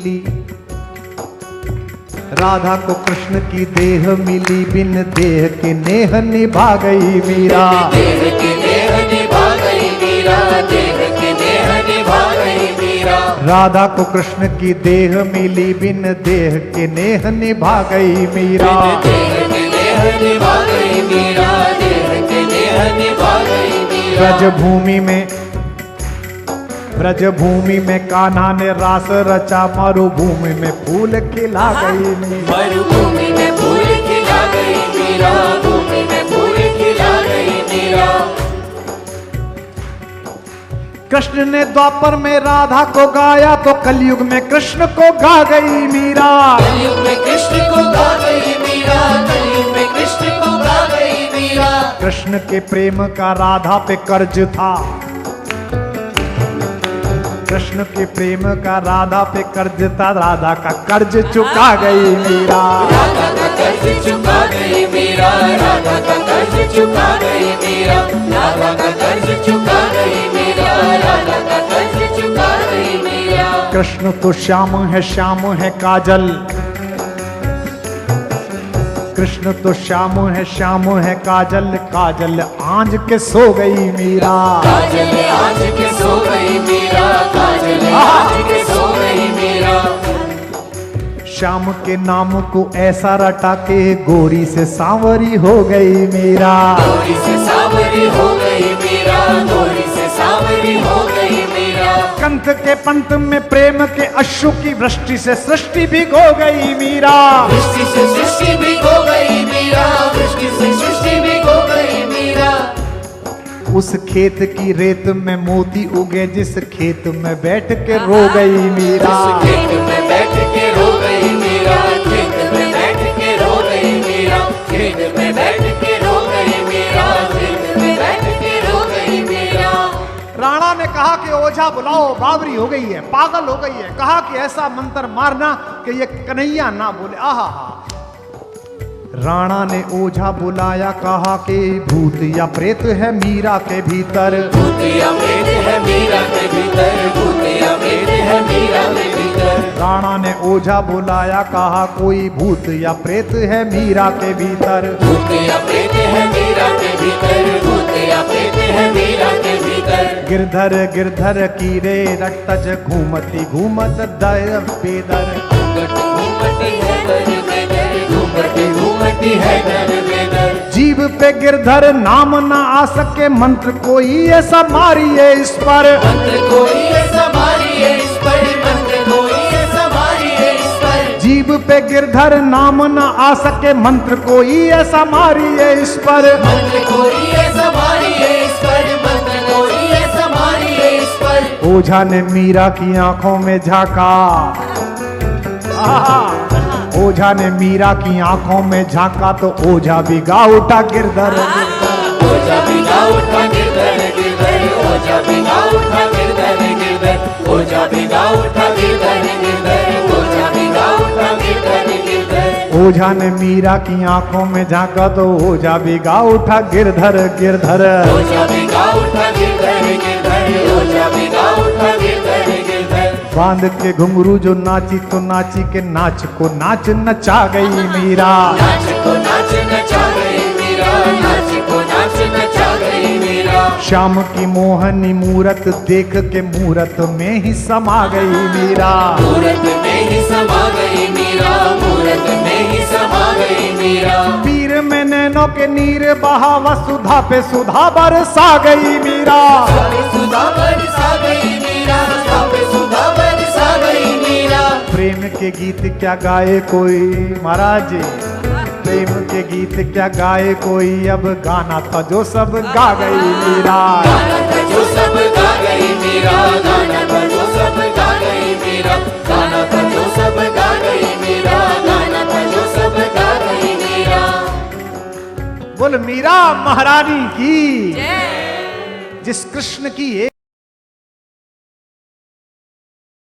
मिली, राधा को कृष्ण की देह मिली, बिन देह के नेह निभा गई मीरा। देह के नेह निभा गई मीरा, देह के नेह निभा गई मीरा। राधा को कृष्ण की देह मिली, बिन देह के नेह निभा गई मीरा। देह के नेह निभा गई मीरा, देह के नेह निभा गई मीरा। ब्रजभूमि में कान्हा ने रास रचा, मरुभूमि में फूल खिला गई मीरा। मरुभूमि में फूल खिला गई मीरा, भूमि में फूल खिला गई मीरा। कृष्ण ने द्वापर में राधा को गाया, तो कलयुग में कृष्ण को गा गई मीरा। कलयुग में कृष्ण को गा गई मीरा, कलयुग में कृष्ण को गा गई मीरा। कृष्ण के प्रेम का राधा पे कर्ज था, कृष्ण के प्रेम का राधा पे कर्ज था, राधा का कर्ज चुका गई मीरा। राधा का कर्ज चुका गई मीरा, राधा का कर्ज चुका गई मीरा। राधा का कर्ज चुका गई मीरा, राधा का कर्ज चुका गई मीरा। कृष्ण तो श्याम है काजल, कृष्ण तो श्याम है काजल, काजल आंज के सो गई मीरा। काजल आज के सो गई मीरा, काजल आज के सो गई मीरा। श्याम के नाम को ऐसा रटा के गोरी से सांवरी हो गई मीरा। गोरी से सांवरी हो गई मीरा, गोरी से सांवरी हो गई मीरा। कंठ के पंथ में प्रेम के अश्रु की वृष्टि से सृष्टि भिगो गई मीरा। वृष्टि से सृष्टि भिगो गई मीरा, वृष्टि से सृष्टि भिगो गई मीरा। उस खेत की रेत में मोती उगे, जिस खेत में बैठ के रो गई मीरा। खेत में बैठ के रो गई मीरा, खेत में बैठ के रो गई मीरा। खेत में बैठ के रो गई मीरा, खेत में बैठ के रो गई मीरा। राणा ने कहा कि ओझा बुलाओ, बावरी हो गई है, पागल हो गई है। कहा कि ऐसा मंत्र मारना कि ये कन्हैया ना बोले। आहा हा। राणा ने ओझा बुलाया, कहा कि भूत या प्रेत है मीरा के भीतर। भूत या प्रेत है मीरा के भीतर, भूत या प्रेत है मीरा के भीतर। राणा ने ओझा बुलाया, कहा कोई भूत या प्रेत है मीरा के भीतर। भूत या प्रेत है मीरा के भीतर, भूत या प्रेत है मीरा के भीतर। गिरधर गिरधर की रे रट्टज, घूमती घूमत दर बेदर। घूमती है दर बेदर, घूमती घूमती है दर बेदर। जीव पे गिरधर नाम ना आ सके, मंत्र कोई ऐसा मारिए इस पर। मंत्र कोई ऐसा मारिए इस पर, मंत्र कोई ऐसा मारिए इस पर। जीव पे गिरधर नाम ना आ सके, मंत्र कोई ऐसा मारिए इस पर। मंत्र कोई ऐसा मारिए इस पर, मंत्र कोई ऐसा मारिए इस पर। ओझा ने मीरा की आंखों में झांका, ओझा ने मीरा की आंखों में झांका, तो ओझा भी गा उठा गिरधर। ओझा भी गा उठा गिरधर गिरधर, ओझा भी गा उठा गिरधर गिरधर। ओझा भी गा उठा गिरधर गिरधर, ओझा भी गा उठा गिरधर गिरधर। ओझा ने मीरा की आंखों में झांका, तो ओझा भी गा उठा गिरधर गिरधर। ओझा भी गा उठा गिरधर गिरधर, ओझा भी गा उठा गिरधर गिरधर। बांध के घुंघरू जो नाची, तो नाची के नाच को नाच नचा गई मीरा। नाच को नाच नचा गई मीरा, नाच को नाच नचा गई मीरा। श्याम की मोहनी मूरत देख के मूरत में ही समा गई मीरा। मूरत में ही समा गई मीरा, मूरत में ही समा गई मीरा। पीर में नैनों के नीर बहा, वसुधा पे सुधा बरसा गई मीरा। सुधा बरसा गई मीरा, पे सुधा बरसा गई मीरा। प्रेम के गीत क्या गाए कोई महाराज, प्रेम के गीत क्या गाए कोई, अब गाना था जो सब गा गई मीरा। गाना था जो सब गा गई मीरा, गाना था जो सब गा गई मीरा। गाना था जो सब गा गई मीरा, गाना था जो सब गा गई मीरा। बोल मीरा महारानी की, जिस कृष्ण की